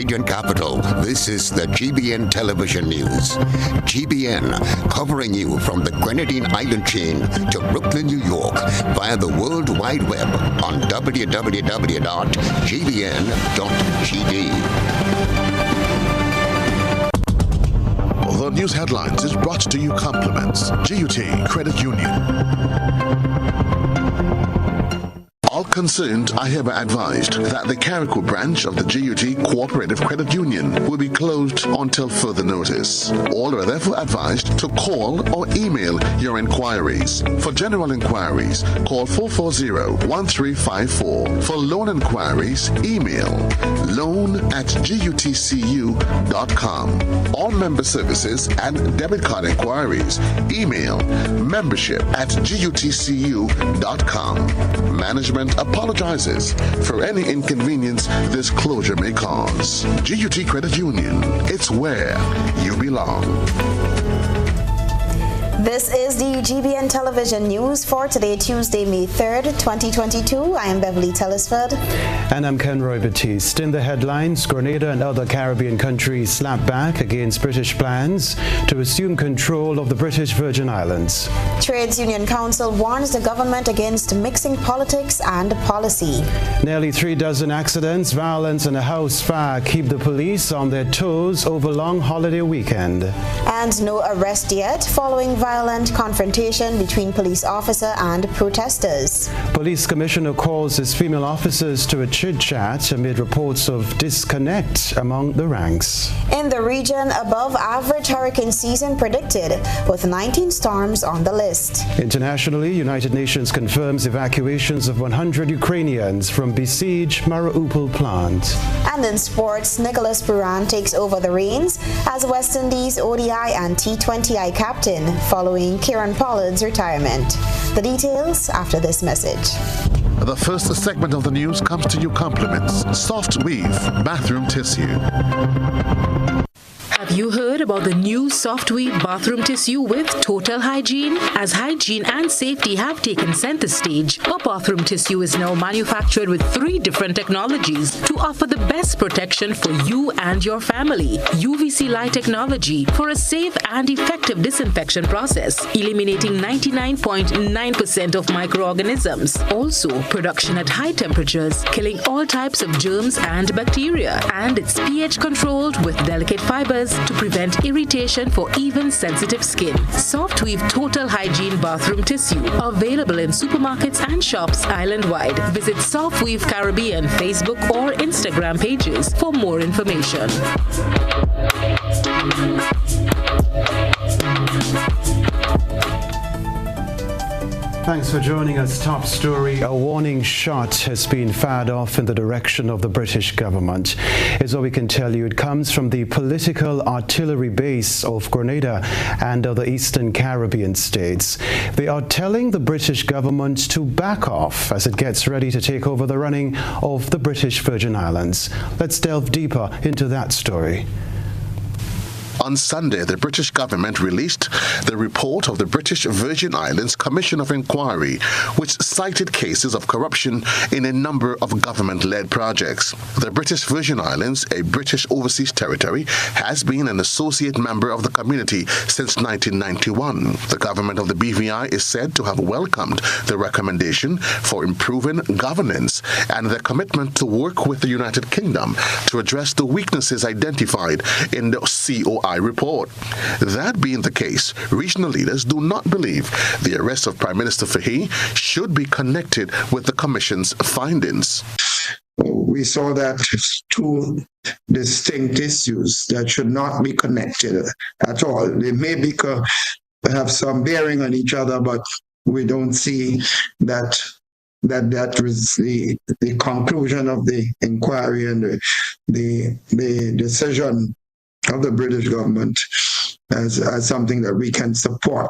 region capital, this is the GBN television news. GBN, covering you from the Grenadine Island chain to Brooklyn, New York, via the World Wide Web on www.gbn.gd. The news headlines is brought to you compliments GUT Credit Union. All concerned are hereby advised that the Carrico branch of the GUT Cooperative Credit Union will be closed until further notice. All are therefore advised to call or email your inquiries. For general inquiries, call 440-1354. For loan inquiries, email loan@gutcu.com. All member services and debit card inquiries, email membership@gutcu.com. Management apologizes for any inconvenience this closure may cause. GUT Credit Union, it's where you belong. This is the GBN television news for today, Tuesday, May 3rd, 2022. I am Beverly Telesford. And I'm Kenroy, Baptiste. In the headlines, Grenada and other Caribbean countries slap back against British plans to assume control of the British Virgin Islands. Trades Union Council warns the government against mixing politics and policy. Nearly 36 accidents, violence and a house fire keep the police on their toes over long holiday weekend. And no arrest yet following violent confrontation between police officer and protesters. Police commissioner calls his female officers to a chit-chat amid reports of disconnect among the ranks. In the region, above average hurricane season predicted, with 19 storms on the list. Internationally, United Nations confirms evacuations of 100 Ukrainians from besieged Mariupol plant. And in sports, Nicholas Buran takes over the reins as West Indies ODI and T20I captain following Kieran Pollard's retirement. The details after this message. The first segment of the news comes to you compliments Soft Weave Bathroom Tissue. Have you heard about the new Soft Weave bathroom tissue with total hygiene? As hygiene and safety have taken center stage, our bathroom tissue is now manufactured with 3 different technologies to offer the best protection for you and your family. UVC light technology for a safe and effective disinfection process, eliminating 99.9% of microorganisms. Also, production at high temperatures, killing all types of germs and bacteria. And it's pH controlled with delicate fibers to prevent irritation for even sensitive skin. Soft Weave Total Hygiene Bathroom Tissue. Available in supermarkets and shops island-wide. Visit Soft Weave Caribbean Facebook or Instagram pages for more information. Thanks for joining us. Top story. A warning shot has been fired off in the direction of the British government. Is all we can tell you. It comes from the political artillery base of Grenada and other Eastern Caribbean states. They are telling the British government to back off as it gets ready to take over the running of the British Virgin Islands. Let's delve deeper into that story. On Sunday, the British government released the report of the British Virgin Islands Commission of Inquiry, which cited cases of corruption in a number of government-led projects. The British Virgin Islands, a British overseas territory, has been an associate member of the community since 1991. The government of the BVI is said to have welcomed the recommendation for improving governance and their commitment to work with the United Kingdom to address the weaknesses identified in the COI report. That being the case, regional leaders do not believe the arrest of Prime Minister Fahy should be connected with the Commission's findings. We saw that 2 distinct issues that should not be connected at all. They may have some bearing on each other, but we don't see that was the conclusion of the inquiry and the decision of the British government as something that we can support.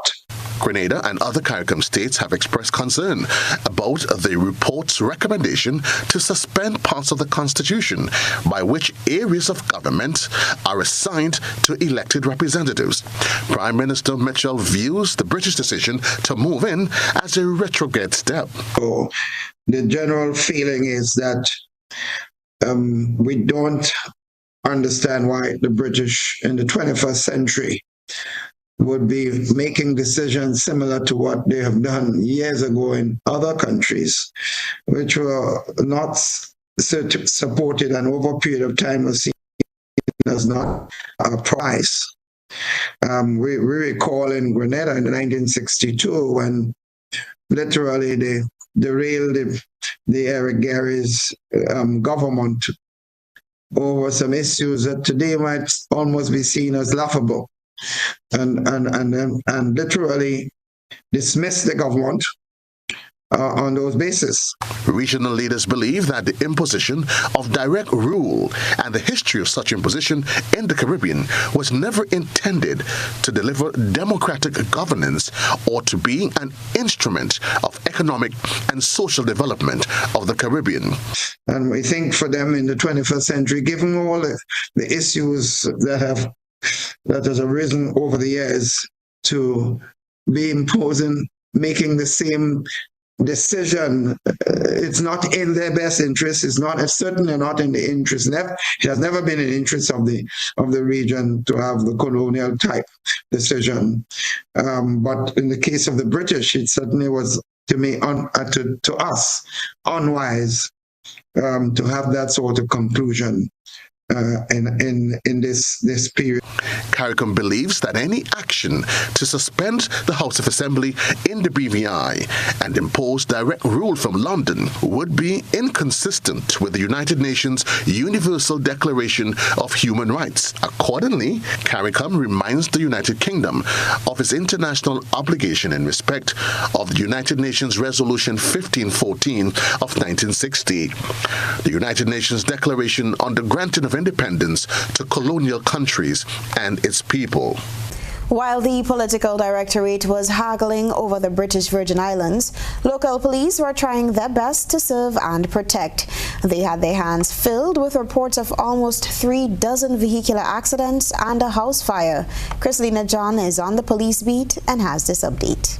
Grenada and other CARICOM states have expressed concern about the report's recommendation to suspend parts of the Constitution by which areas of government are assigned to elected representatives. Prime Minister Mitchell views the British decision to move in as a retrograde step. So the general feeling is that we don't understand why the British in the 21st century would be making decisions similar to what they have done years ago in other countries, which were not supported and over a period of time was seen as not a price. We recall in Grenada in 1962 when literally they derailed the Eric Gary's government over some issues that today might almost be seen as laughable, and literally dismiss the government on those bases. Regional leaders believe that the imposition of direct rule and the history of such imposition in the Caribbean was never intended to deliver democratic governance or to be an instrument of economic and social development of the Caribbean. And we think for them in the 21st century, given all the issues that has arisen over the years, to be imposing, making the same decision, it's not in their best interest. It's certainly not in the interest. It has never been in the interest of the region to have the colonial type decision. But in the case of the British, it certainly was, to me, to us, unwise to have that sort of conclusion in this period. CARICOM believes that any action to suspend the House of Assembly in the BVI and impose direct rule from London would be inconsistent with the United Nations Universal Declaration of Human Rights. Accordingly, CARICOM reminds the United Kingdom of its international obligation in respect of the United Nations Resolution 1514 of 1960, the United Nations Declaration on the granting of independence to colonial countries and its people. While the political directorate was haggling over the British Virgin Islands, local police were trying their best to serve and protect. They had their hands filled with reports of almost 36 vehicular accidents and a house fire. Chrislina John is on the police beat and has this update.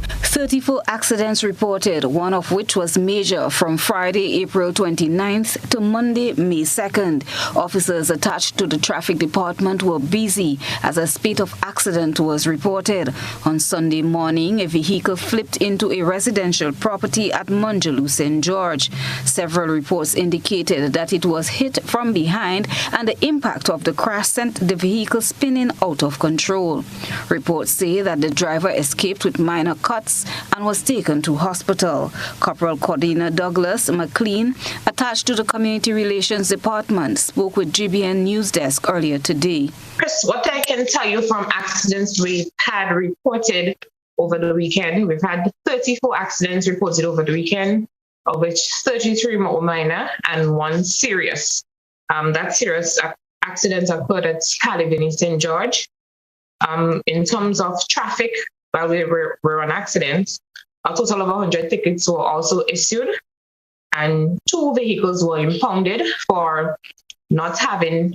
34 accidents reported, one of which was major, from Friday, April 29th to Monday, May 2nd. Officers attached to the traffic department were busy as a spate of accident was reported. On Sunday morning, a vehicle flipped into a residential property at Munjaloo, St. George. Several reports indicated that it was hit from behind and the impact of the crash sent the vehicle spinning out of control. Reports say that the driver escaped with minor cuts and was taken to hospital. Corporal Cordina Douglas McLean, attached to the Community Relations Department, spoke with GBN News Desk earlier today. Chris, what I can tell you from accidents we've had reported over the weekend, we've had 34 accidents reported over the weekend, of which 33 were minor and one serious. That serious accident occurred at Caledon, St. George. In terms of traffic, while we were on accidents, a total of 100 tickets were also issued, and 2 vehicles were impounded for not having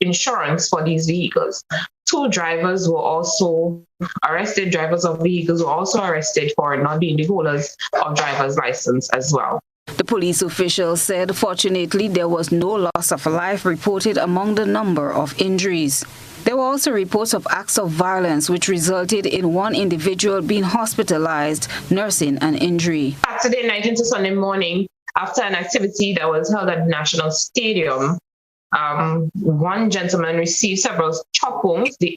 insurance for these vehicles. 2 drivers were also arrested. Drivers of vehicles were also arrested for not being the holders of driver's license as well. The police official said fortunately there was no loss of life reported among the number of injuries. There were also reports of acts of violence which resulted in one individual being hospitalized, nursing an injury. Saturday night into Sunday morning, after an activity that was held at the National Stadium, one gentleman received several chop wounds. The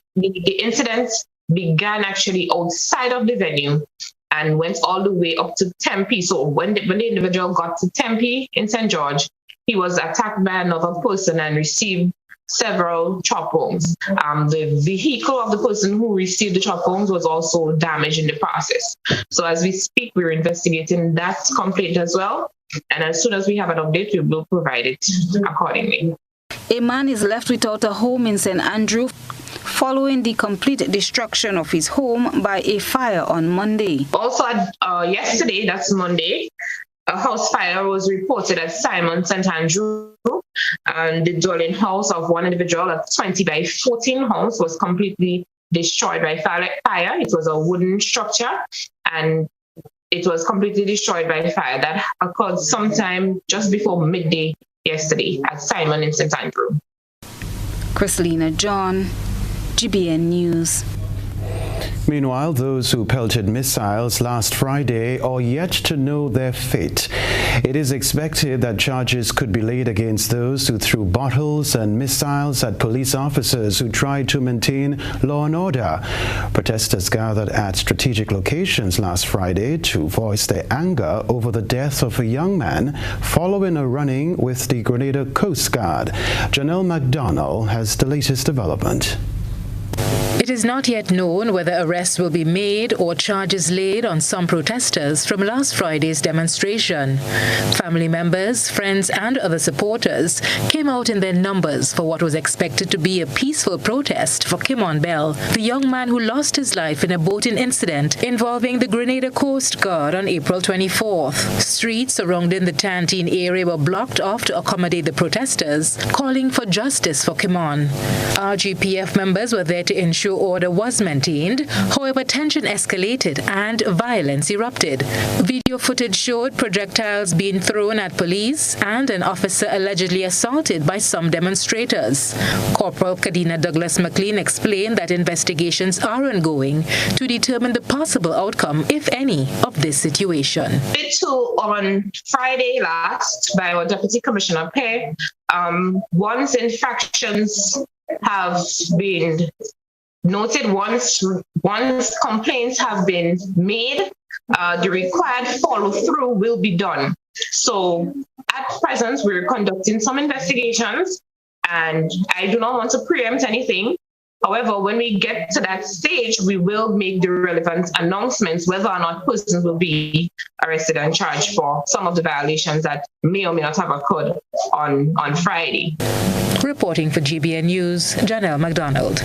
incident began actually outside of the venue and went all the way up to Tempe. So when the individual got to Tempe in St. George, he was attacked by another person and received several chop wounds. The vehicle of the person who received the chop wounds was also damaged in the process. So as we speak, we're investigating that complaint as well. And as soon as we have an update, we will provide it accordingly. A man is left without a home in St. Andrew following the complete destruction of his home by a fire on Monday. Also, yesterday, that's Monday, a house fire was reported at Simon St. Andrew, and the dwelling house of one individual, a 20 by 14 house, was completely destroyed by fire. It was a wooden structure, and it was completely destroyed by fire. That occurred sometime just before midday yesterday at Simon in St. Andrew. Chrislina John, GBN News. Meanwhile, those who pelted missiles last Friday are yet to know their fate. It is expected that charges could be laid against those who threw bottles and missiles at police officers who tried to maintain law and order. Protesters gathered at strategic locations last Friday to voice their anger over the death of a young man following a run-in with the Grenada Coast Guard. Janelle McDonald has the latest development. It is not yet known whether arrests will be made or charges laid on some protesters from last Friday's demonstration. Family members, friends and other supporters came out in their numbers for what was expected to be a peaceful protest for Kimon Bell, the young man who lost his life in a boating incident involving the Grenada Coast Guard on April 24th. Streets surrounding the Tantine area were blocked off to accommodate the protesters, calling for justice for Kimon. RGPF members were there to ensure order was maintained. However, tension escalated and violence erupted. Video footage showed projectiles being thrown at police and an officer allegedly assaulted by some demonstrators. Corporal Kadina Douglas McLean explained that investigations are ongoing to determine the possible outcome, if any, of this situation. On Friday last, by our Deputy Commissioner Pei, once infractions have been noted, once complaints have been made, the required follow-through will be done. So at present, we're conducting some investigations, and I do not want to preempt anything. However, when we get to that stage, we will make the relevant announcements whether or not persons will be arrested and charged for some of the violations that may or may not have occurred on Friday. Reporting for GBN News, Janelle McDonald.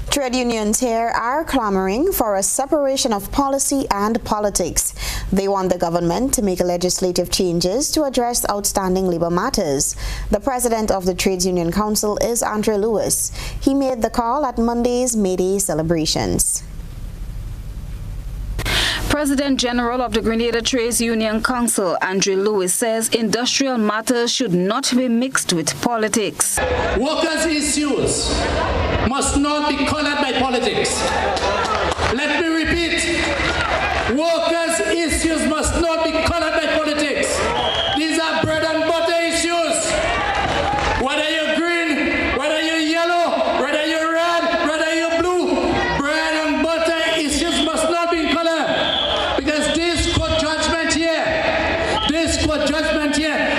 Trade unions here are clamoring for a separation of policy and politics. They want the government to make legislative changes to address outstanding labor matters. The president of the Trades Union Council is Andre Lewis. He made the call at Monday's May Day celebrations. President General of the Grenada Trades Union Council, Andre Lewis, says industrial matters should not be mixed with politics. Workers' issues must not be colored by politics. Let me repeat, workers' issues must not be colored by politics. These are bread and butter issues. Whether you're green, whether you're yellow, whether you're red, whether you're blue, bread and butter issues must not be colored. Because this court judgment here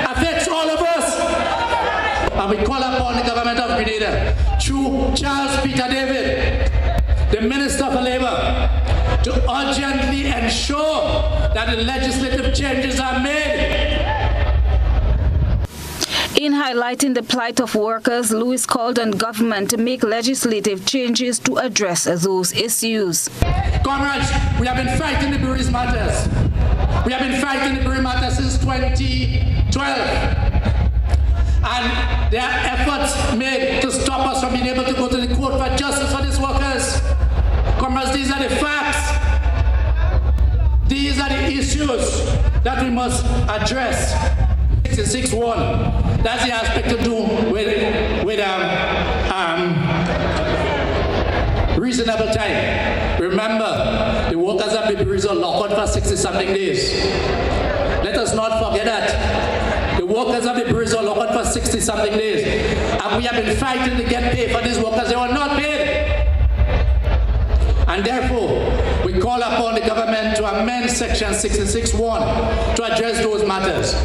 affects all of us. And we call upon the government of Grenada, through Charles Peter David, the Minister for Labour, to urgently ensure that the legislative changes are made. In highlighting the plight of workers, Lewis called on government to make legislative changes to address those issues. Comrades, we have been fighting the breweries matters. We have been fighting the brewery matters since 2012. And there are efforts made to stop us from being able to go to the court for justice for these workers. Comrades, these are the facts. These are the issues that we must address. 66.1, that's the aspect to do with reasonable time. Remember, the workers at the breweries are locked out for 60-something days. Let us not forget that. The workers of the breweries are locked for 60-something days. And we have been fighting to get paid for these workers. They were not paid. And therefore, we call upon the government to amend Section 66.1 to address those matters.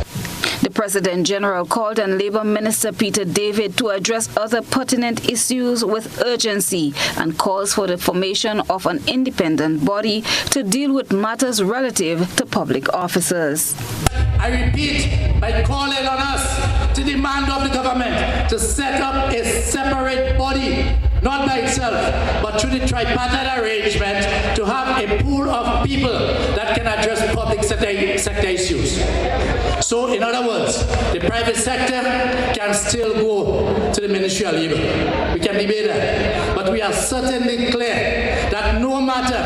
The President General called on Labour Minister Peter David to address other pertinent issues with urgency and calls for the formation of an independent body to deal with matters relative to public officers. I repeat, by calling on us to demand of the government to set up a separate body, not by itself, but through the tripartite arrangement to have a pool of people that can address public sector issues. So, in other words, the private sector can still go to the Ministry of Labour. We can debate that. But we are certainly clear that no matter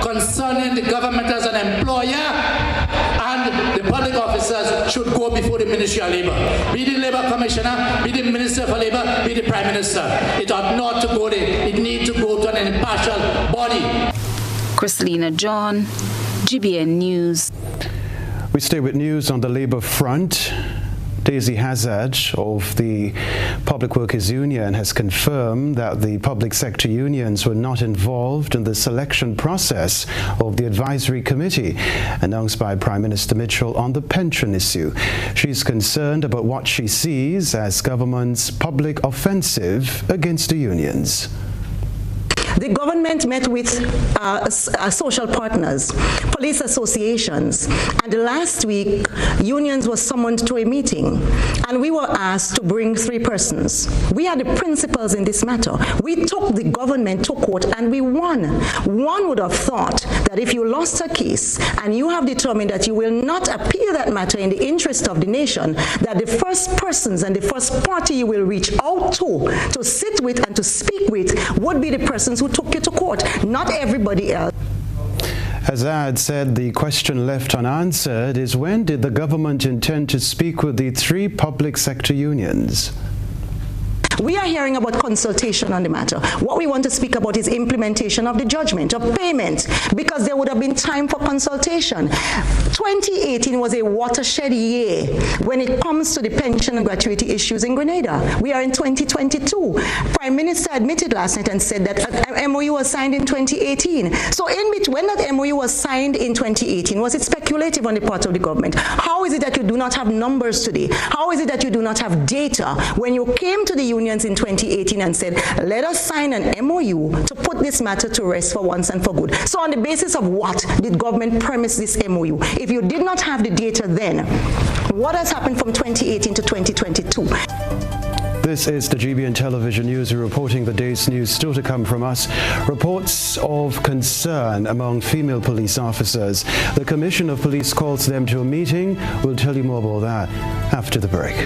concerning the government as an employer and the public officers matters should go before the Ministry of Labour. Be the Labour Commissioner, be the Minister for Labour, be the Prime Minister. It ought not to go there. It needs to go to an impartial body. Christelina John, GBN News. We stay with news on the Labour front. Daisy Hazard of the Public Workers Union has confirmed that the public sector unions were not involved in the selection process of the advisory committee announced by Prime Minister Mitchell on the pension issue. She's concerned about what she sees as government's public offensive against the unions. The government met with social partners, police associations, and last week unions were summoned to a meeting and we were asked to bring 3 persons. We are the principals in this matter. We took the government to court and we won. One would have thought that if you lost a case and you have determined that you will not appeal that matter in the interest of the nation, that the first persons and the first party you will reach out to sit with and to speak with would be the persons who took you to court, not everybody else. Hazard said the question left unanswered is when did the government intend to speak with the 3 public sector unions? We are hearing about consultation on the matter. What we want to speak about is implementation of the judgment, of payment, because there would have been time for consultation. 2018 was a watershed year when it comes to the pension and gratuity issues in Grenada. We are in 2022. Prime Minister admitted last night and said that an MOU was signed in 2018. So in between, when that MOU was signed in 2018, was it speculative on the part of the government? How is it that you do not have numbers today? How is it that you do not have data when you came to the union in 2018 and said, let us sign an MOU to put this matter to rest for once and for good? So on the basis of what did government premise this MOU? If you did not have the data then, what has happened from 2018 to 2022? This is the GBN Television News. We're reporting the day's news still to come from us. Reports of concern among female police officers. The Commission of Police calls them to a meeting. We'll tell you more about that after the break.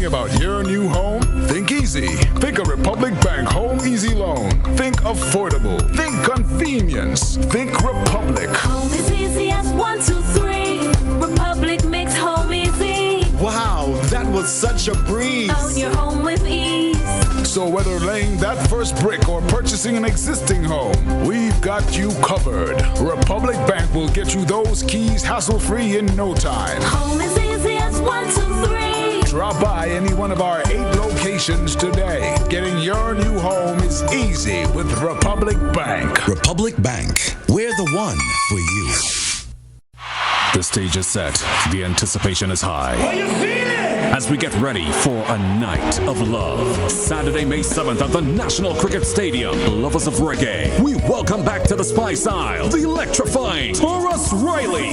About your new home? Think easy. Think a Republic Bank Home Easy Loan. Think affordable. Think convenience. Think Republic. Home is easy as 1, 2, 3. Republic makes home easy. Wow, that was such a breeze. Own your home with ease. So whether laying that first brick or purchasing an existing home, we've got you covered. Republic Bank will get you those keys hassle-free in no time. Home is easy as 1, 2, 3. Drop by any one of our 8 locations today. Getting your new home is easy with Republic Bank. Republic Bank, we're the one for you. The stage is set. The anticipation is high. Are you feeling? As we get ready for a night of love. Saturday, May 7th at the National Cricket Stadium. Lovers of reggae, we welcome back to the Spice Isle, the electrifying Taurus Riley.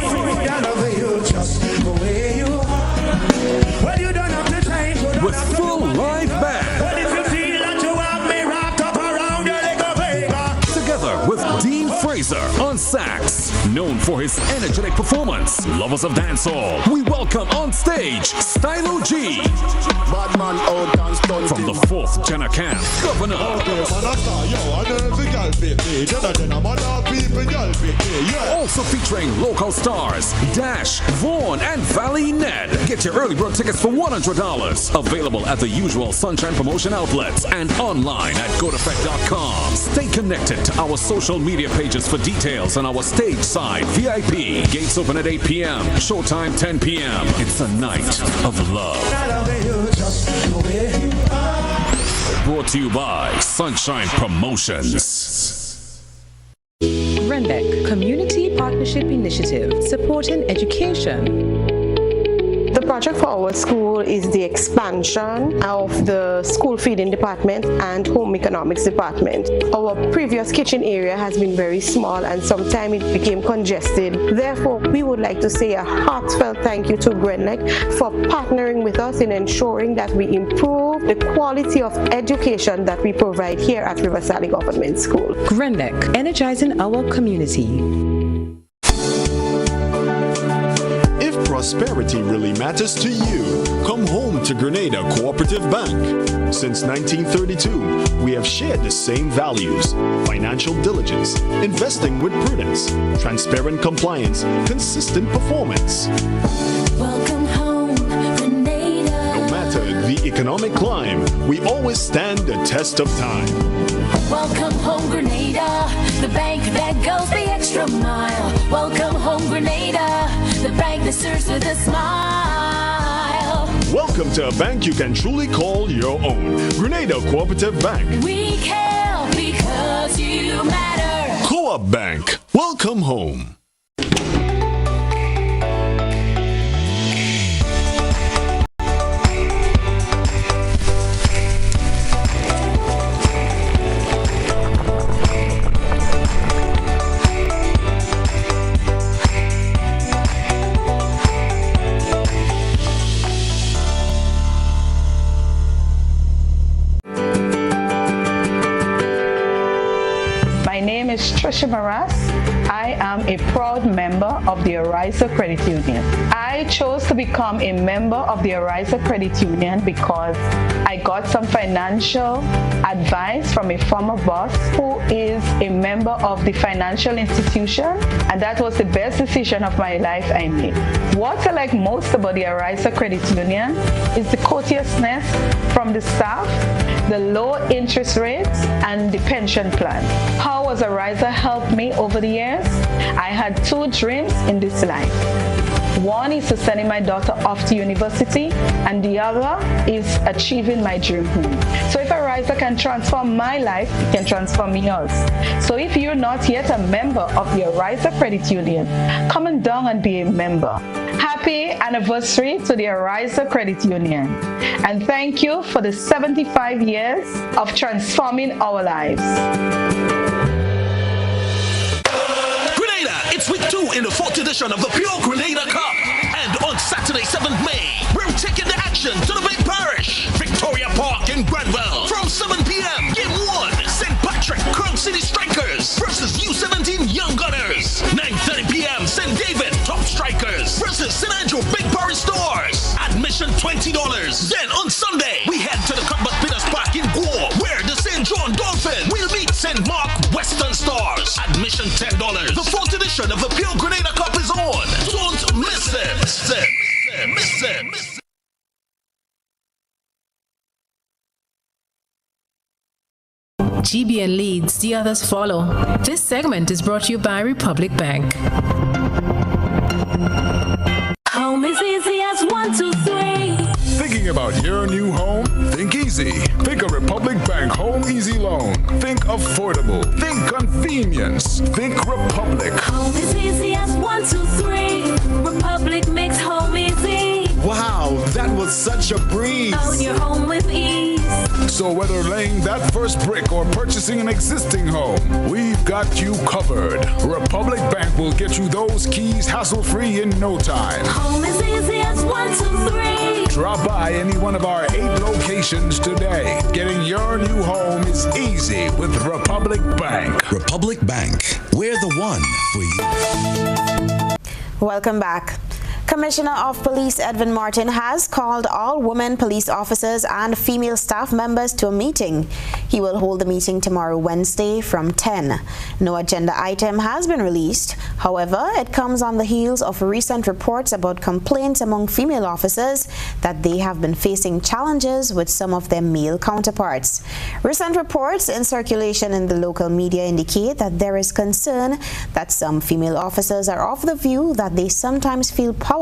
With full live band. But if you feel that you have me wrapped up around your leg of paper. Together with Dean Fraser on sax. Known for his energetic performance, lovers of dancehall, we welcome on stage Stylo G. From the 4th Jenna Camp, Governor. Also featuring local stars Dash, Vaughn, and Valley Ned. Get your early bird tickets for $100. Available at the usual Sunshine Promotion outlets and online at GoToFed.com. Stay connected to our social media pages for details on our stage side VIP. Gates open at 8 p.m. Showtime 10 p.m. It's a night of love. Brought to you by Sunshine Promotions. RENBEC Community Partnership Initiative, supporting education. The project for our school is the expansion of the school feeding department and home economics department. Our previous kitchen area has been very small and sometimes it became congested. Therefore, we would like to say a heartfelt thank you to GBN for partnering with us in ensuring that we improve the quality of education that we provide here at River Sally Government School. GBN, energizing our community. Prosperity really matters to you. Come home to Grenada Cooperative Bank. Since 1932, we have shared the same values: financial diligence, investing with prudence, transparent compliance, consistent performance. Welcome home, Grenada. No matter the economic climb, we always stand the test of time. Welcome home, Grenada, the bank that goes the extra mile. Welcome home, Grenada, the bank that serves with a smile. Welcome to a bank you can truly call your own. Grenada Cooperative Bank. We care because you matter. Co-op Bank. Welcome home. Trisha Maras. I am a proud member of the Ariza Credit Union. I chose to become a member of the Ariza Credit Union because I got some financial advice from a former boss who is a member of the financial institution, and that was the best decision of my life I made. What I like most about the Ariza Credit Union is the courteousness from the staff, the low interest rates, and the pension plan. How has Ariza helped me over the years? I had two dreams in this life. One is to sending my daughter off to university, and the other is achieving my dream home. So if Ariza can transform my life, it can transform yours. So if you're not yet a member of the Ariza Credit Union, come on down and be a member. Happy anniversary to the Ariza Credit Union. And thank you for the 75 years of transforming our lives. It's week 2 in the 4th edition of the Pure Grenada Cup. And on Saturday, 7th May, we're taking the action to the Big Parish, Victoria Park in Granville. From 7 p.m., Game 1, St. Patrick Crown City Strikers versus U17 Young Gunners. 9:30 p.m., St. David Top Strikers versus St. Andrew Big Parish Stars. Admission $20. Then on Sunday, we head to the Cuthbert Peters Park in Gore, where the St. John Dolphin will meet St. Mark Western Stars. Admission $10. The 4th edition of the Pure Grenada Cup is on. Don't miss it. Miss it. Miss it. Miss it. GBN leads, the others follow. This segment is brought to you by Republic Bank. Home is easy as 1, 2, 3. Thinking about your new home? Think easy. Think a Republic Bank Home Easy Loan. Think affordable. Think convenience. Think Republic. Home is easy as 1, 2, 3. Republic makes home easy. Wow, that was such a breeze. Own your home with ease. So whether laying that first brick or purchasing an existing home, we've got you covered. Republic Bank will get you those keys hassle-free in no time. Home is easy as 1, 2, 3. Drop by any one of our 8 locations today. Getting your new home is easy with Republic Bank. Republic Bank, we're the one for you. Welcome back. Commissioner of Police Edwin Martin has called all women police officers and female staff members to a meeting. He will hold the meeting tomorrow, Wednesday, from 10. No agenda item has been released. However, it comes on the heels of recent reports about complaints among female officers that they have been facing challenges with some of their male counterparts. Recent reports in circulation in the local media indicate that there is concern that some female officers are of the view that they sometimes feel powerless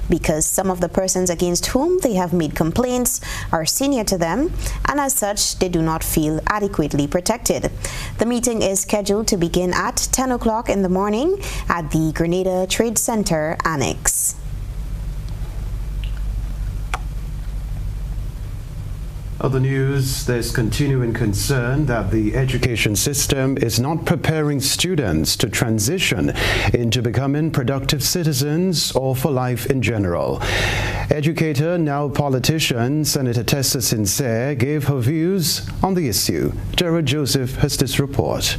because some of the persons against whom they have made complaints are senior to them, and as such they do not feel adequately protected. The meeting is scheduled to begin at 10 o'clock in the morning at the Grenada Trade Center Annex. Other news, there's continuing concern that the education system is not preparing students to transition into becoming productive citizens or for life in general. Educator, now politician, Senator Tessa Sincere gave her views on the issue. Jared Joseph has this report.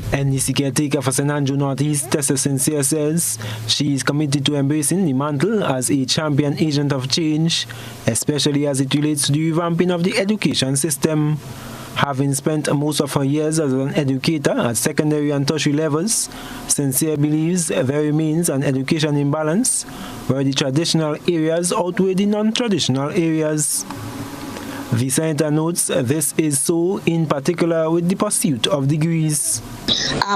NDC caretaker for St. Andrew Northeast, Tessa Sincere, says she is committed to embracing the mantle as a champion agent of change, especially as it relates to the revamping of the education system. Having spent most of her years as an educator at secondary and tertiary levels, Sincere believes there remains an education imbalance where the traditional areas outweigh the non-traditional areas. The senator notes this is so in particular with the pursuit of degrees.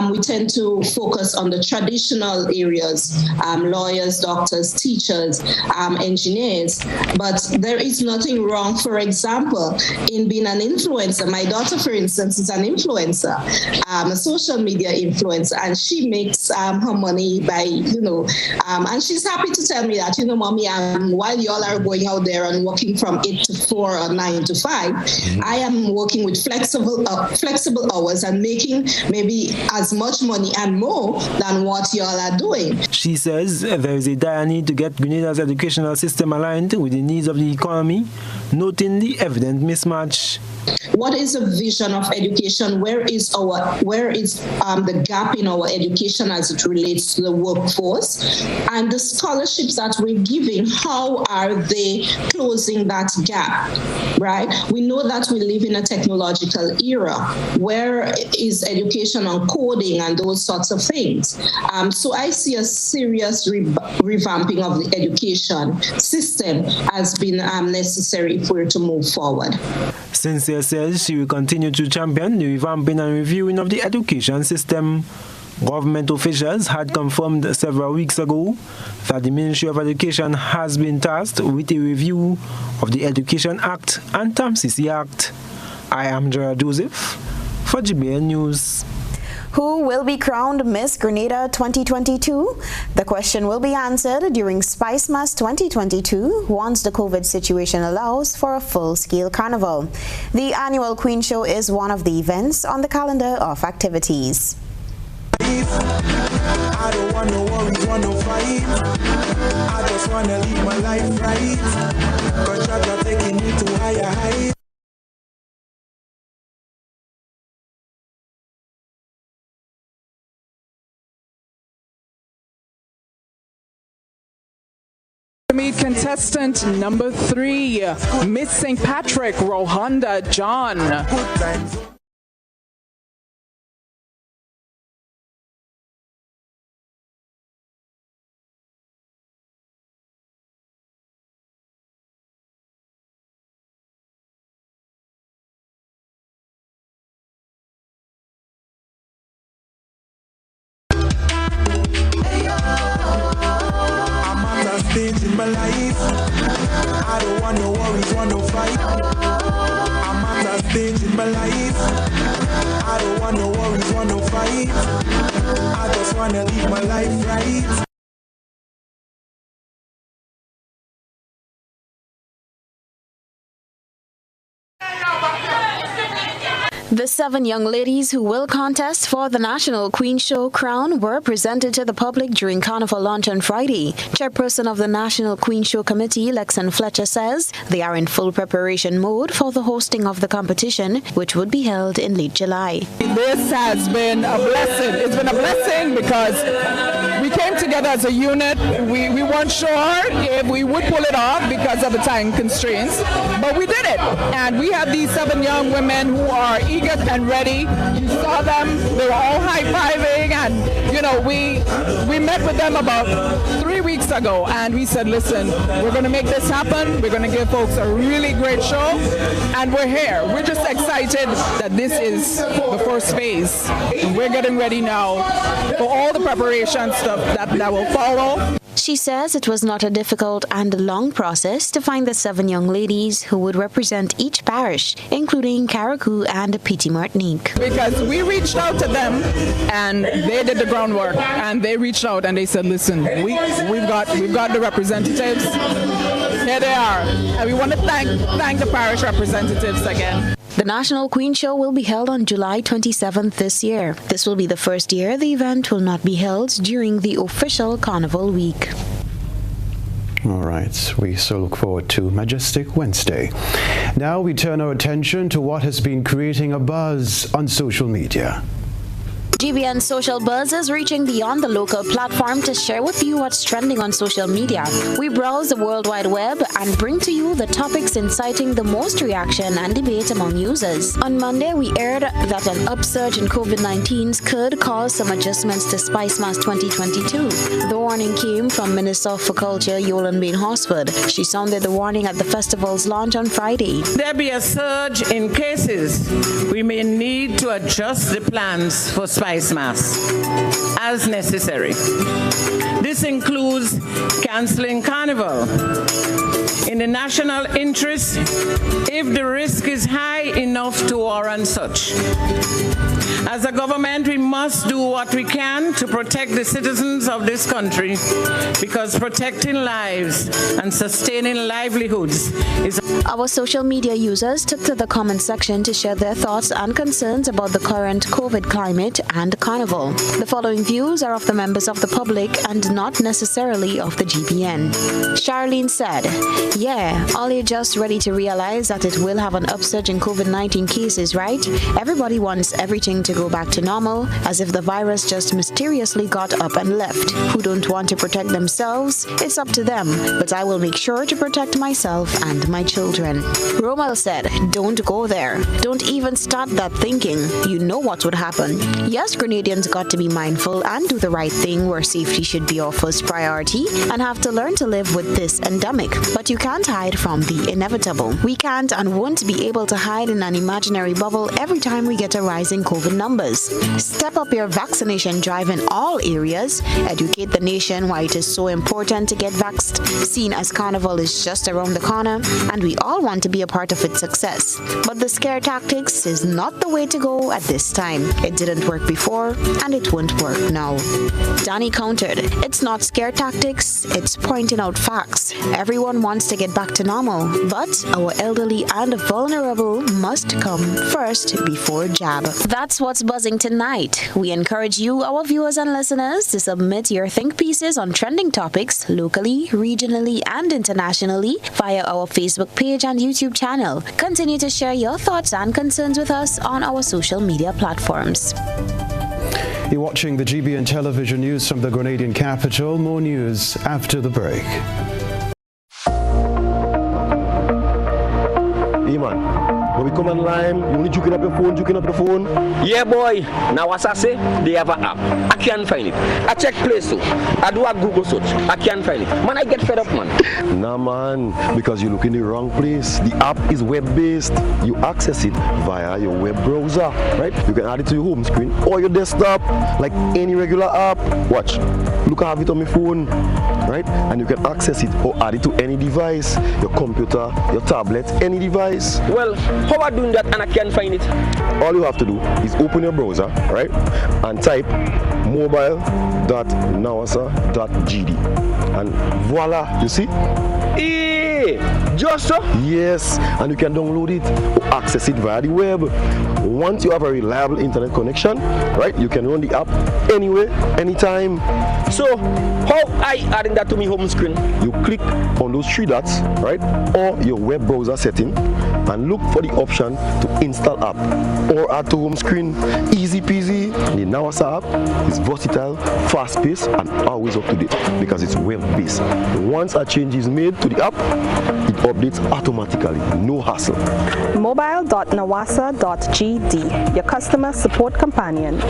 We tend to focus on the traditional areas, lawyers, doctors, teachers, engineers, but there is nothing wrong, for example, in being an influencer. My daughter, for instance, is an influencer, a social media influencer, and she makes her money by, and she's happy to tell me that, Mommy, while y'all are going out there and working from 8 to 4 or 9 to 5, I am working with flexible hours and making maybe as much money and more than what y'all are doing. She says there is a dire need to get Grenada's educational system aligned with the needs of the economy, noting the evident mismatch. What is the vision of education? Where is the gap in our education as it relates to the workforce? And the scholarships that we're giving, how are they closing that gap, right? We know that we live in a technological era. Where is education on coding and those sorts of things? So I see a serious revamping of the education system as being necessary if we're to move forward. Sincere says she will continue to champion the revamping and reviewing of the education system. Government officials had confirmed several weeks ago that the Ministry of Education has been tasked with a review of the Education Act and TAMCC Act. I am Jared Joseph for GBN News. Who will be crowned Miss Grenada 2022? The question will be answered during Spice Mass 2022 once the COVID situation allows for a full-scale carnival. The annual Queen Show is one of the events on the calendar of activities. I don't want no worries, want no fight. I just want to live my life right. Contract are taking me to higher heights. Meet contestant number 3, Miss St. Patrick, Rohanda John. Stage in my life. I don't want no worries, want no fight. I'm at a stage in my life. I don't want no worries, want no fight. I just want to live my life right. The 7 young ladies who will contest for the National Queen Show crown were presented to the public during Carnival launch on Friday. Chairperson of the National Queen Show Committee, Lexan Fletcher, says they are in full preparation mode for the hosting of the competition, which would be held in late July. This has been a blessing. It's been a blessing because we came together as a unit. We weren't sure if we would pull it off because of the time constraints, but we did it. And we have these 7 young women who are eager and ready. You saw them, they were all high-fiving, and we met with them about 3 weeks ago, and we said, listen, we're going to make this happen. We're going to give folks a really great show, and we're here. We're just excited that this is the first phase, and we're getting ready now for all the preparation stuff that will follow. She says it was not a difficult and long process to find the 7 young ladies who would represent each parish, including Carriacou and Petit Martinique. Because we reached out to them and they did the groundwork, and they reached out and they said, listen, we've got the representatives here they are. And we want to thank the parish representatives again. The National Queen Show will be held on July 27th this year. This will be the first year the event will not be held during the official Carnival week. All right, we so look forward to Majestic Wednesday. Now we turn our attention to what has been creating a buzz on social media. GBN Social Buzz is reaching beyond the local platform to share with you what's trending on social media. We browse the World Wide Web and bring to you the topics inciting the most reaction and debate among users. On Monday, we aired that an upsurge in COVID-19 could cause some adjustments to Spice Mass 2022. The warning came from Minister for Culture Yolande Bain-Horsford. She sounded the warning at the festival's launch on Friday. There be a surge in cases. We may need to adjust the plans for Spice Mass as necessary. This includes canceling Carnival. In the national interest, if the risk is high enough to warrant such. As a government, we must do what we can to protect the citizens of this country, because protecting lives and sustaining livelihoods is... Our social media users took to the comment section to share their thoughts and concerns about the current COVID climate and Carnival. The following views are of the members of the public and not necessarily of the GBN. Charlene said, "Yeah, all you're just ready to realize that it will have an upsurge in COVID-19 cases, right? Everybody wants everything to go back to normal, as if the virus just mysteriously got up and left. Who don't want to protect themselves? It's up to them, but I will make sure to protect myself and my children." Rommel said, "Don't go there. Don't even start that thinking. You know what would happen. Yes, Grenadians got to be mindful and do the right thing where safety should be our first priority and have to learn to live with this endemic. But you can't hide from the inevitable. We can't and won't be able to hide in an imaginary bubble every time we get a rise in COVID numbers. Step up your vaccination drive in all areas. Educate the nation why it is so important to get vaxxed, seen as Carnival is just around the corner and we all want to be a part of its success. But the scare tactics is not the way to go at this time. It didn't work before and it won't work now." Danny countered, "It's not scare tactics, it's pointing out facts. Everyone wants to get back to normal, but our elderly and vulnerable must come first before jab." That's what's buzzing tonight. We encourage you, our viewers and listeners, to submit your think pieces on trending topics locally, regionally, and internationally via our Facebook page and YouTube channel. Continue to share your thoughts and concerns with us on our social media platforms. You're watching the GBN television news from the Grenadian capital. More news after the break. Hey man, when we come online, you only juking up your phone. Yeah boy, now as I say, they have an app. I can't find it. I check Play Store. I do a Google search. I can't find it. Man, I get fed up, man. Nah man, because you look in the wrong place. The app is web-based. You access it via your web browser, right? You can add it to your home screen or your desktop, like any regular app. Watch, look, I have it on my phone, right? And you can access it or add it to any device, your computer, your tablet, any device. Well, how are doing that and I can't find it? All you have to do is open your browser, right? And type mobile.nawasa.gd. And voila, you see? Just so? Yes, and you can download it or access it via the web. Once you have a reliable internet connection, right, you can run the app anywhere, anytime. So, how I adding that to my home screen? You click on those three dots, right, or your web browser setting, and look for the option to install app or add to home screen. Easy peasy. The Nawasa app is versatile, fast-paced, and always up to date because it's web-based. Once a change is made to the app, it updates automatically, no hassle. Mobile.nawasa.gd, your customer support companion.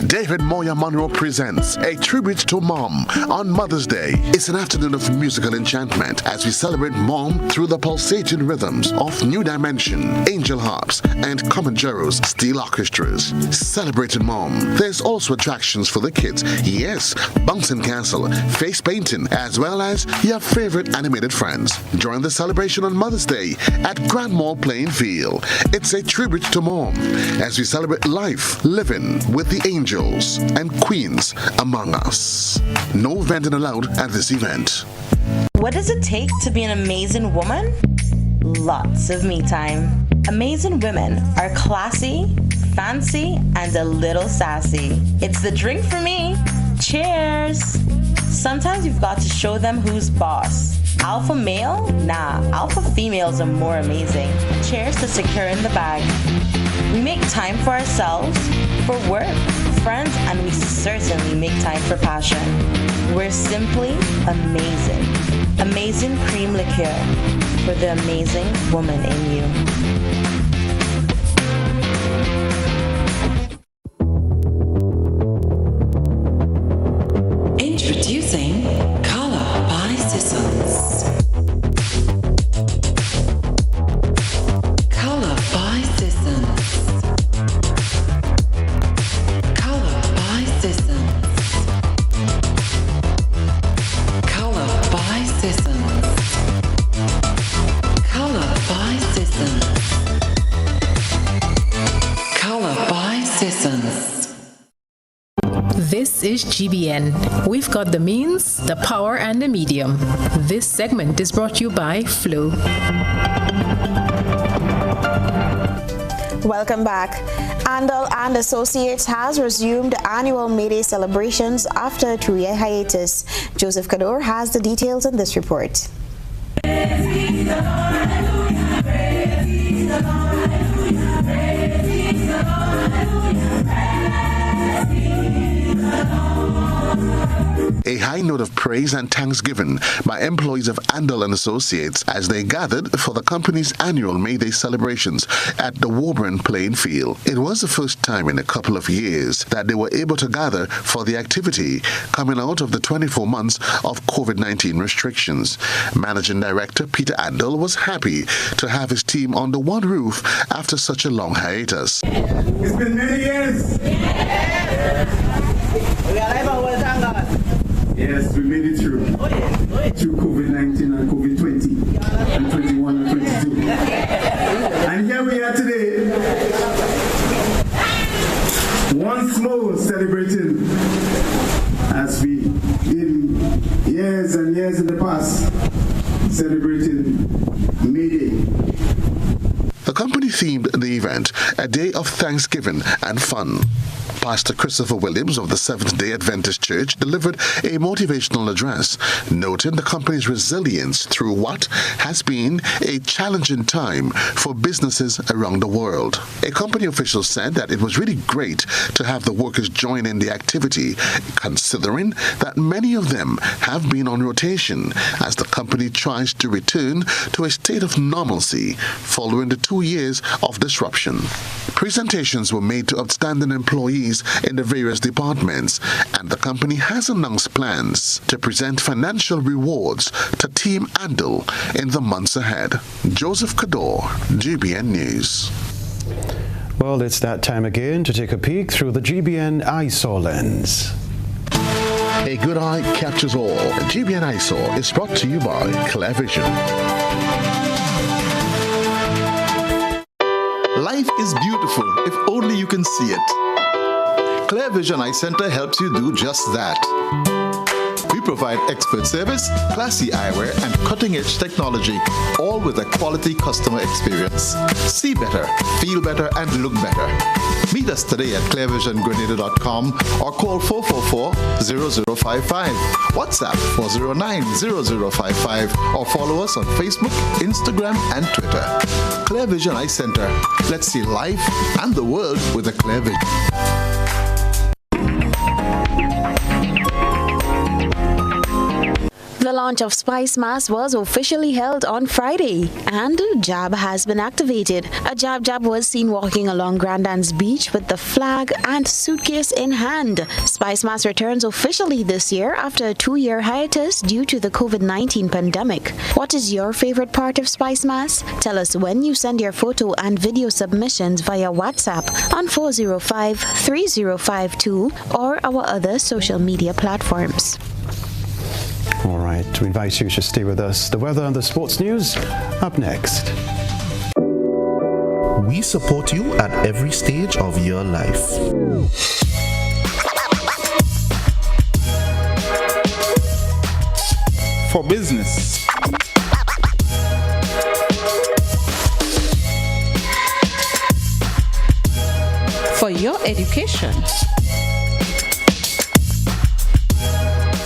David Moya Monroe presents a tribute to Mom on Mother's Day. It's an afternoon of musical enchantment as we celebrate Mom through the pulsating rhythms of New Dimension, Angel Harps, and Comancheros steel orchestras. Celebrating Mom. There's also attractions for the kids. Yes, bouncing castle, face painting, as well as your favorite animated friends. Join the celebration on Mother's Day at Grand Mall Playing Field. It's a tribute to Mom as we celebrate life, living with the angels and queens among us. No vending allowed at this event. What does it take to be an amazing woman? Lots of me time. Amazing women are classy, fancy, and a little sassy. It's the drink for me. Cheers! Sometimes you've got to show them who's boss. Alpha male? Nah, alpha females are more amazing. Cheers to securing the bag. We make time for ourselves, for work, friends, and we certainly make time for passion. We're simply amazing. Amazing cream liqueur for the amazing woman in you. Introducing Color by Sissons. Color by Sissons. Color by Sissons. Color by Sissons. Color by Sissons. Color by Sissons. This is GBN. We've got the means, the power, and the medium. This segment is brought to you by Flow. Welcome back. Andal and Associates has resumed annual May Day celebrations after a 2-year hiatus. Joseph Kador has the details in this report. A high note of praise and thanksgiving by employees of Andal and Associates as they gathered for the company's annual May Day celebrations at the Warburn playing field. It was the first time in a couple of years that they were able to gather for the activity coming out of the 24 months of COVID-19 restrictions. Managing Director Peter Andal was happy to have his team under one roof after such a long hiatus. It's been many years. Yes, we made it through. Through COVID-19 and COVID-20 and 21 and 22. And here we are today, once more celebrating as we did years and years in the past, celebrating May Day. The company themed the event a day of thanksgiving and fun. Pastor Christopher Williams of the Seventh-day Adventist Church delivered a motivational address, noting the company's resilience through what has been a challenging time for businesses around the world. A company official said that it was really great to have the workers join in the activity, considering that many of them have been on rotation as the company tries to return to a state of normalcy following the 2 years of disruption. Presentations were made to outstanding employees in the various departments, and the company has announced plans to present financial rewards to Team Andal in the months ahead. Joseph Kador, GBN News. Well, it's that time again to take a peek through the GBN eyesore lens. A good eye captures all. GBN eyesore is brought to you by Clear Vision. Life is beautiful if only you can see it. Clear Vision Eye Center helps you do just that. We provide expert service, classy eyewear, and cutting-edge technology, all with a quality customer experience. See better, feel better, and look better. Meet us today at clearvisiongrenada.com or call 444-0055, WhatsApp 409-0055, or follow us on Facebook, Instagram, and Twitter. Clear Vision Eye Center. Let's see life and the world with a clear vision. The launch of Spice Mass was officially held on Friday, and Jab has been activated. A Jab was seen walking along Grandans Beach with the flag and suitcase in hand. Spice Mass returns officially this year after a 2-year hiatus due to the COVID-19 pandemic. What is your favorite part of Spice Mass? Tell us when you send your photo and video submissions via WhatsApp on 405-3052 or our other social media platforms. All right, we invite you to stay with us. The weather and the sports news up next. We support you at every stage of your life. for business. For your education.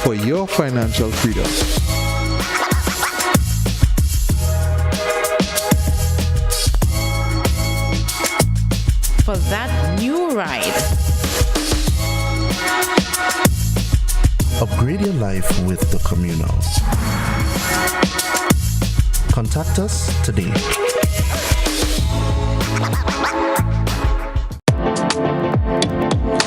For your financial freedom. For that new ride. Upgrade your life with the Communal. Contact us today.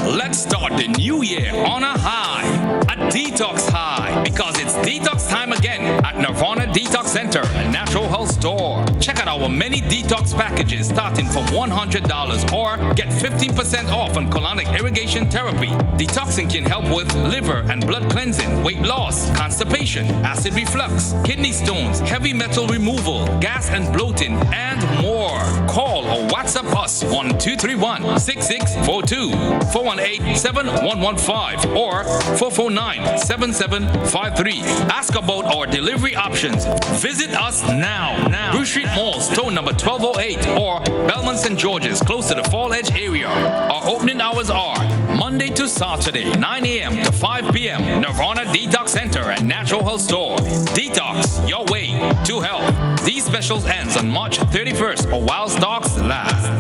Let's start the new year on a high, a detox high, because it's detox time again at Nirvana Detox Center and Natural Health Store. Check out our many detox packages starting from $100 or get 15% off on colonic irrigation therapy. Detoxing can help with liver and blood cleansing, weight loss, constipation, acid reflux, kidney stones, heavy metal removal, gas and bloating, and more. Call or WhatsApp us on 231-6642, 418-7115, or 449-7753. Ask about our delivery options. Visit us now. Bruce Street Mall, store number 1208, or Belmont St. George's, close to the Fall Edge area. Our opening hours are Monday to Saturday, 9 a.m. to 5 p.m. Nirvana Detox Center and Natural Health Store. Detox, your way to health. These specials ends on March 31st or while stocks last.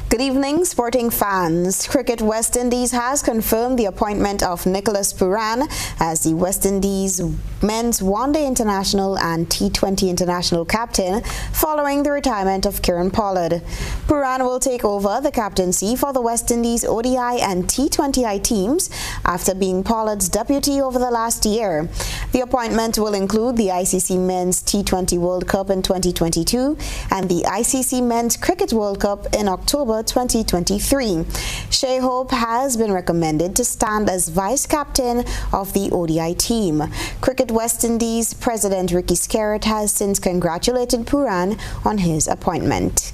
Good evening, sporting fans. Cricket West Indies has confirmed the appointment of Nicholas Pooran as the West Indies men's one-day international and T20 international captain following the retirement of Kieran Pollard. Pooran will take over the captaincy for the West Indies ODI and T20I teams after being Pollard's deputy over the last year. The appointment will include the ICC Men's T20 World Cup in 2022 and the ICC Men's Cricket World Cup in October 2023. Shea Hope has been recommended to stand as vice captain of the ODI team. Cricket West Indies President Ricky Skerritt has since congratulated Pooran on his appointment.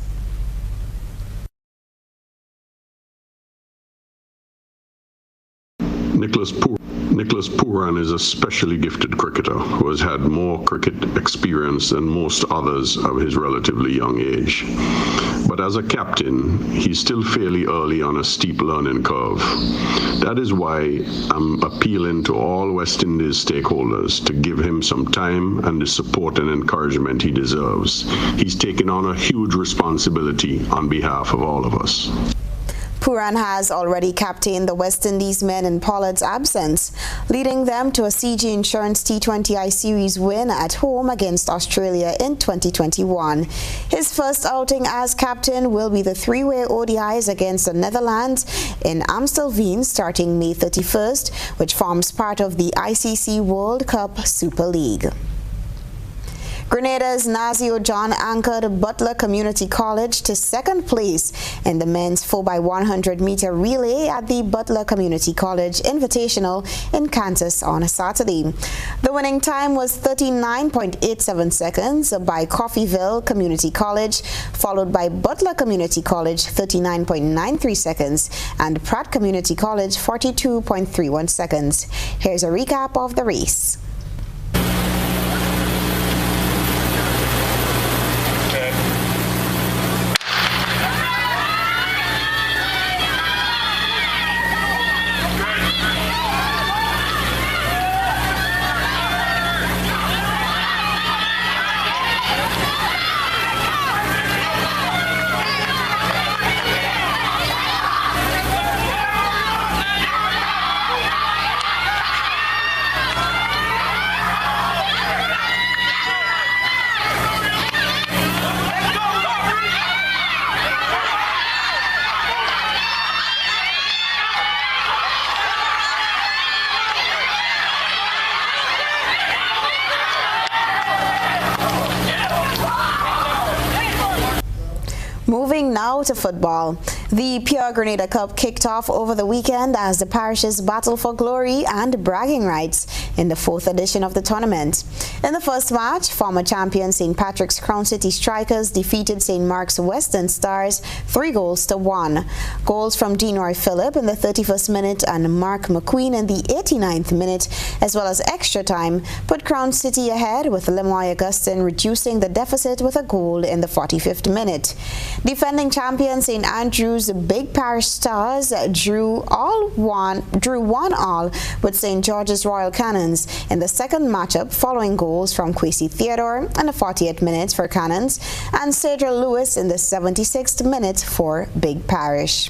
Nicholas Pooran is a specially gifted cricketer who has had more cricket experience than most others of his relatively young age. But as a captain, he's still fairly early on a steep learning curve. That is why I'm appealing to all West Indies stakeholders to give him some time and the support and encouragement he deserves. He's taken on a huge responsibility on behalf of all of us. Pooran has already captained the West Indies men in Pollard's absence, leading them to a CG Insurance T20I Series win at home against Australia in 2021. His first outing as captain will be the three-way ODIs against the Netherlands in Amstelveen starting May 31st, which forms part of the ICC World Cup Super League. Grenada's Nazio John anchored Butler Community College to second place in the men's 4x100 meter relay at the Butler Community College Invitational in Kansas on a Saturday. The winning time was 39.87 seconds by Coffeyville Community College, followed by Butler Community College 39.93 seconds and Pratt Community College 42.31 seconds. Here's a recap of the race. Now to football. The Pure Grenada Cup kicked off over the weekend as the parishes battle for glory and bragging rights in the 4th edition of the tournament. In the first match, former champion St. Patrick's Crown City Strikers defeated St. Mark's Western Stars 3-1. Goals from Kenroy Phillip in the 31st minute and Mark McQueen in the 89th minute, as well as extra time, put Crown City ahead, with Lemoy Augustine reducing the deficit with a goal in the 45th minute. Defending champion St. Andrew's Big Parish Stars drew 1-1 with St. George's Royal Cannons in the second matchup, following goals from Kwesi Theodore in the 40th minute for Cannons and Cedra Lewis in the 76th minute for Big Parish.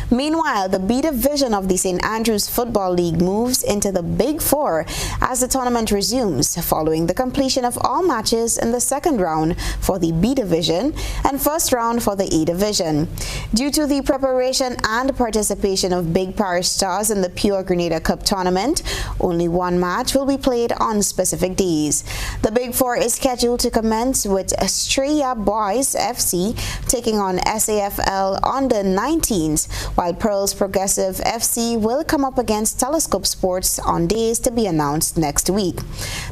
Meanwhile, the B division of the St. Andrews Football League moves into the Big Four as the tournament resumes, following the completion of all matches in the second round for the B division and first round for the A division. Due to the preparation and participation of Big Parish Stars in the Pure Grenada Cup tournament, only one match will be played on specific days. The Big Four is scheduled to commence with Estrella Boys FC taking on SAFL on the 19th, while Pearls Progressive FC will come up against Telescope Sports on days to be announced next week.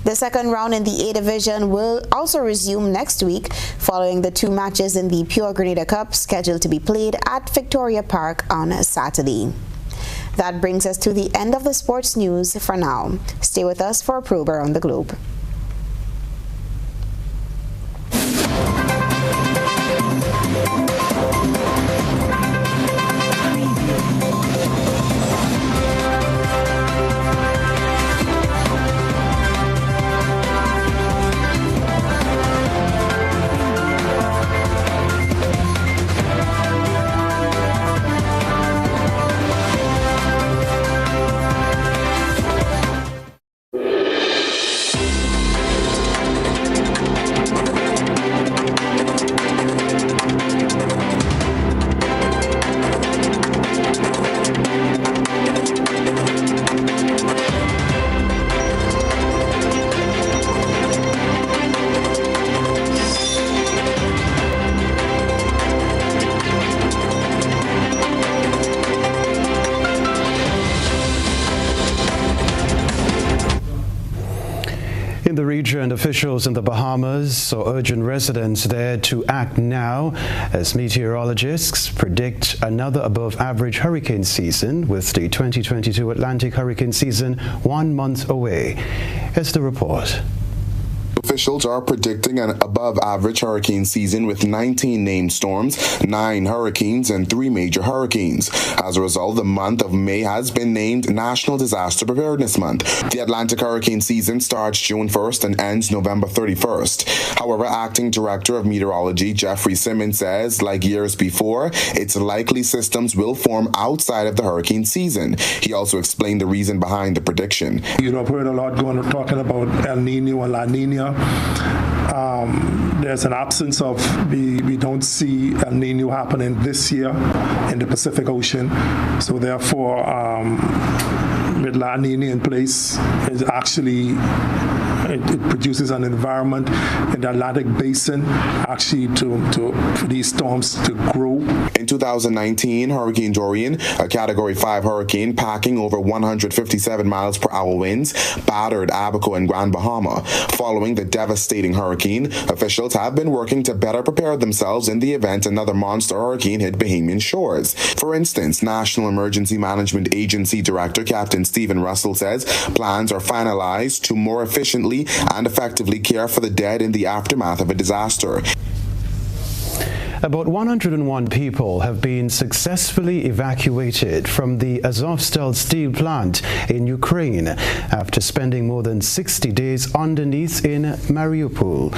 The second round in the A division will also resume next week, following the 2 matches in the Pure Grenada Cup scheduled to be played at Victoria Park on Saturday. That brings us to the end of the sports news for now. Stay with us for a probe around the globe. In the region, officials in the Bahamas are urging residents there to act now as meteorologists predict another above-average hurricane season, with the 2022 Atlantic hurricane season 1 month away. Here's the report. Officials are predicting an above-average hurricane season with 19 named storms, 9 hurricanes, and 3 major hurricanes. As a result, the month of May has been named National Disaster Preparedness Month. The Atlantic hurricane season starts June 1st and ends November 31st. However, Acting Director of Meteorology Jeffrey Simmons says, like years before, it's likely systems will form outside of the hurricane season. He also explained the reason behind the prediction. I've heard a lot talking about El Nino and La Nina. There's an absence of, we don't see El Nino happening this year in the Pacific Ocean. So therefore, with La Nina in place, is actually it produces an environment in the Atlantic Basin actually for these storms to grow. In 2019, Hurricane Dorian, a Category 5 hurricane packing over 157 miles per hour winds, battered Abaco and Grand Bahama. Following the devastating hurricane, officials have been working to better prepare themselves in the event another monster hurricane hit Bahamian shores. For instance, National Emergency Management Agency Director Captain Stephen Russell says plans are finalized to more efficiently and effectively care for the dead in the aftermath of a disaster. About 101 people have been successfully evacuated from the Azovstal steel plant in Ukraine after spending more than 60 days underneath in Mariupol.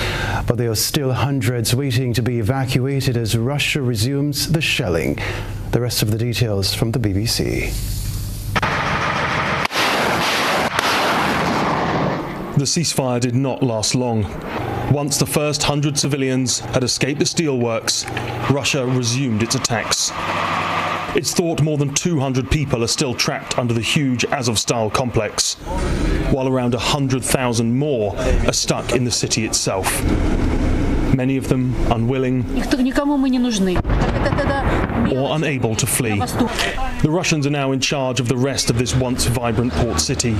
But there are still hundreds waiting to be evacuated as Russia resumes the shelling. The rest of the details from the BBC. The ceasefire did not last long. Once the first 100 civilians had escaped the steelworks, Russia resumed its attacks. It's thought more than 200 people are still trapped under the huge Azovstal complex, while around 100,000 more are stuck in the city itself. Many of them unwilling, or unable to flee. The Russians are now in charge of the rest of this once vibrant port city.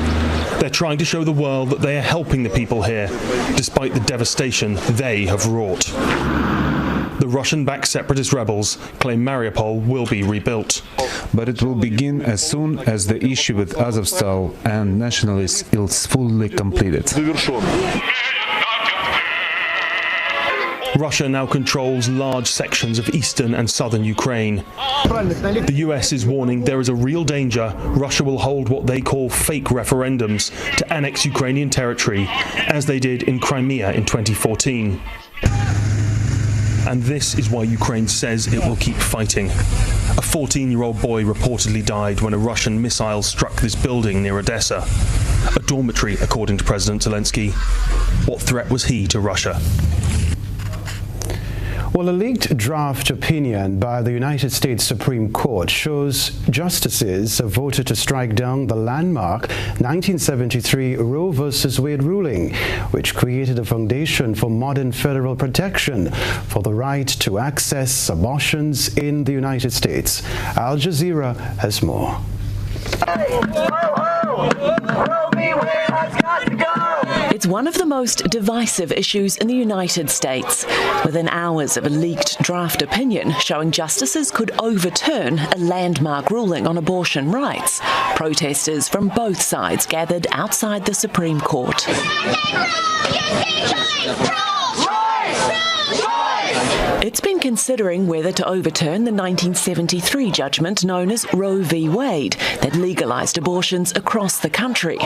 They're trying to show the world that they are helping the people here, despite the devastation they have wrought. The Russian-backed separatist rebels claim Mariupol will be rebuilt. But it will begin as soon as the issue with Azovstal and nationalists is fully completed. Russia now controls large sections of eastern and southern Ukraine. The US is warning there is a real danger Russia will hold what they call fake referendums to annex Ukrainian territory, as they did in Crimea in 2014. And this is why Ukraine says it will keep fighting. A 14-year-old boy reportedly died when a Russian missile struck this building near Odessa. A dormitory, according to President Zelensky. What threat was he to Russia? Well, a leaked draft opinion by the United States Supreme Court shows justices have voted to strike down the landmark 1973 Roe v. Wade ruling, which created a foundation for modern federal protection for the right to access abortions in the United States. Al Jazeera has more. It's one of the most divisive issues in the United States. Within hours of a leaked draft opinion showing justices could overturn a landmark ruling on abortion rights, protesters from both sides gathered outside the Supreme Court. It's been considering whether to overturn the 1973 judgment known as Roe v. Wade that legalized abortions across the country.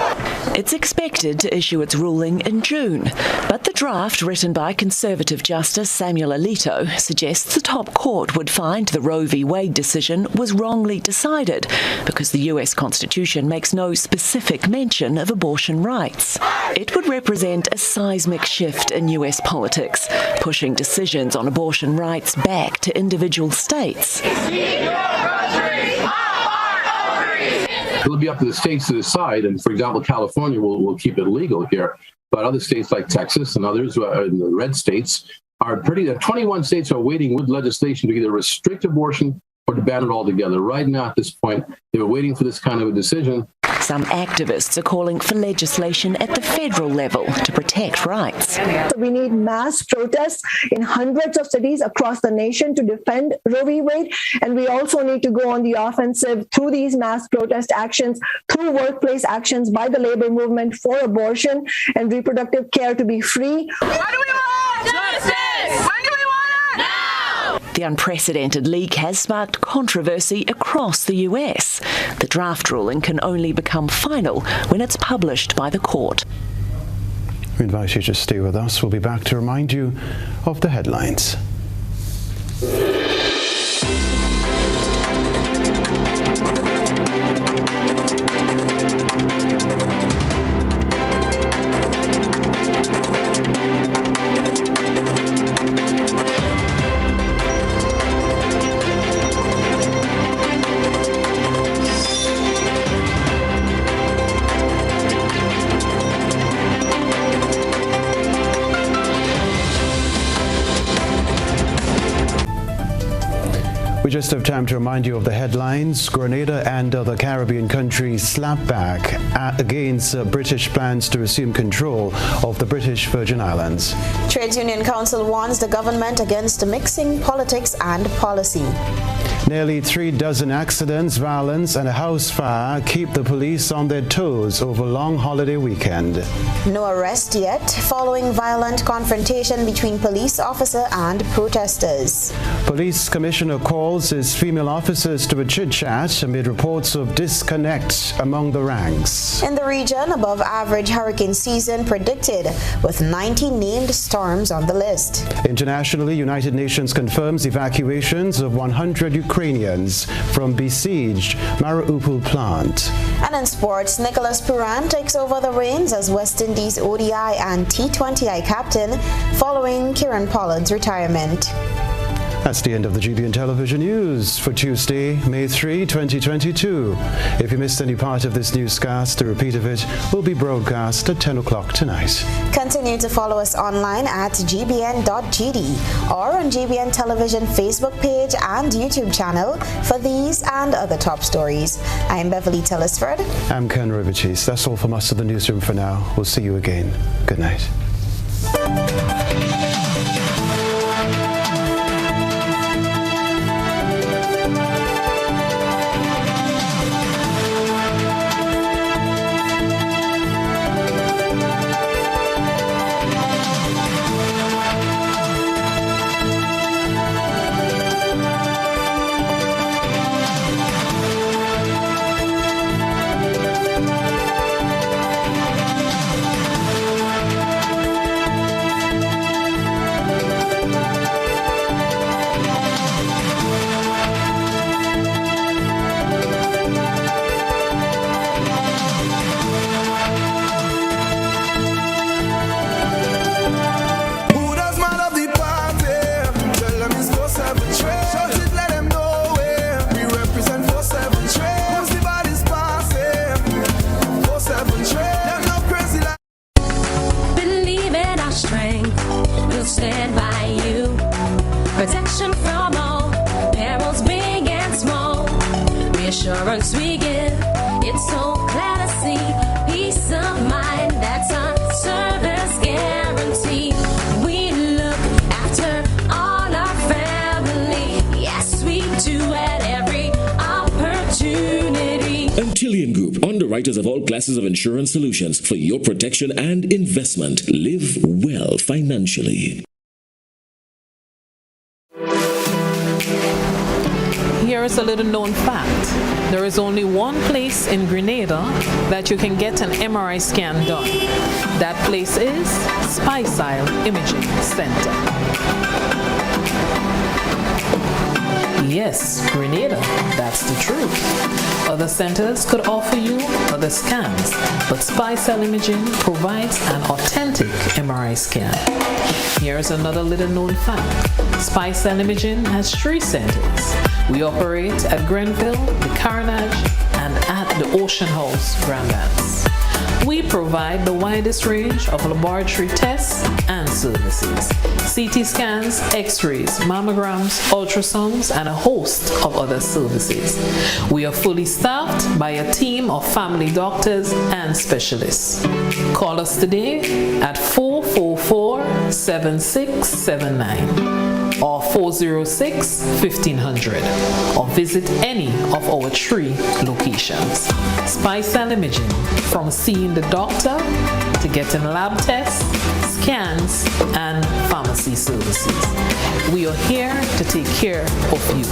It's expected to issue its ruling in June, but the draft written by conservative Justice Samuel Alito suggests the top court would find the Roe v. Wade decision was wrongly decided because the U.S. Constitution makes no specific mention of abortion rights. It would represent a seismic shift in U.S. politics, pushing decisions on abortion rights back to individual states. It'll be up to the states to decide, and for example, California will keep it legal here, but other states like Texas and others, the red states, 21 states are waiting with legislation to either restrict abortion or to ban it altogether. Right now, at this point, they were waiting for this kind of a decision. Some activists are calling for legislation at the federal level to protect rights. We need mass protests in hundreds of cities across the nation to defend Roe v. Wade, and we also need to go on the offensive through these mass protest actions, through workplace actions by the labor movement for abortion and reproductive care to be free. What do we want? Justice! When do we want it? Now! The unprecedented leak has sparked controversy across the US. The draft ruling can only become final when it's published by the court. We invite you to stay with us. We'll be back to remind you of the headlines. We just have time to remind you of the headlines. Grenada and other Caribbean countries slap back against British plans to assume control of the British Virgin Islands. Trades Union Council warns the government against mixing politics and policy. Nearly 36 accidents, violence and a house fire keep the police on their toes over long holiday weekend. No arrest yet following violent confrontation between police officer and protesters. Police commissioner calls his female officers to a chit-chat amid reports of disconnect among the ranks. In the region, above average hurricane season predicted with 90 named storms on the list. Internationally, United Nations confirms evacuations of 100 Ukrainians from besieged Mariupol plant. And in sports, Nicholas Puran takes over the reins as West Indies ODI and T20I captain following Kieran Pollard's retirement. That's the end of the GBN television news for Tuesday, May 3, 2022. If you missed any part of this newscast, the repeat of it will be broadcast at 10 o'clock tonight. Continue to follow us online at gbn.gd or on GBN Television Facebook page and YouTube channel for these and other top stories. I'm Beverly Telesford. I'm Kenroy, Baptiste. That's all from us at the newsroom for now. We'll see you again. Good night. Stand by you. Protection from all perils, big and small. Reassurance we give. It's so clear to see. Peace of mind, that's our service guarantee. We look after all our family. Yes, we do at every opportunity. Antillean Group, underwriters of all classes of insurance solutions for your protection and investment. Live well financially. Here is a little known fact. There is only one place in Grenada that you can get an MRI scan done. That place is Spicile Imaging Center. Yes, Grenada, that's the truth. Other centers could offer you other scans, but Spicile Imaging provides an authentic MRI scan. Here's another little known fact. Spicile Imaging has 3 centers. We operate at Grenville, the Carnage, and at the Ocean House, Grandlands. We provide the widest range of laboratory tests and services. CT scans, x-rays, mammograms, ultrasounds, and a host of other services. We are fully staffed by a team of family doctors and specialists. Call us today at 444-7679. or 406-1500, or visit any of our 3 locations. Spicile Imaging, from seeing the doctor to getting lab tests, scans, and pharmacy services. We are here to take care of you.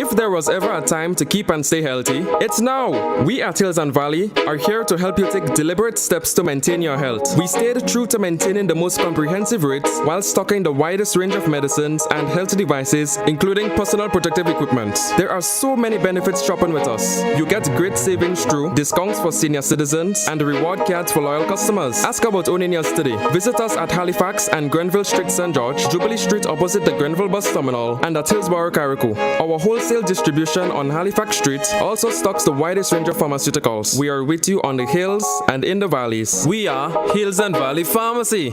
If there was ever a time to keep and stay healthy, it's now! We at Hills and Valley are here to help you take deliberate steps to maintain your health. We stayed true to maintaining the most comprehensive rates while stocking the widest range of medicines and health devices, including personal protective equipment. There are so many benefits shopping with us. You get great savings through discounts for senior citizens and reward cards for loyal customers. Ask about owning yours today. Visit us at Halifax and Grenville Street, St. George, Jubilee Street opposite the Grenville Bus Terminal, and at Hillsborough, Carrico. Our wholesale distribution on Halifax Street also stocks the widest range of pharmaceuticals. We are with you on the hills and in the valleys. We are Hills and Valley Pharmacy.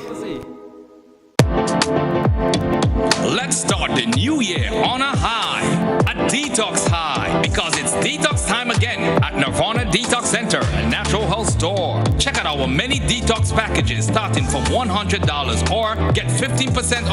Let's start the new year on a high, a detox high, because it's detox time again at Nirvana Detox Center, a natural health store. Check out our many detox packages starting from $100 or get 15%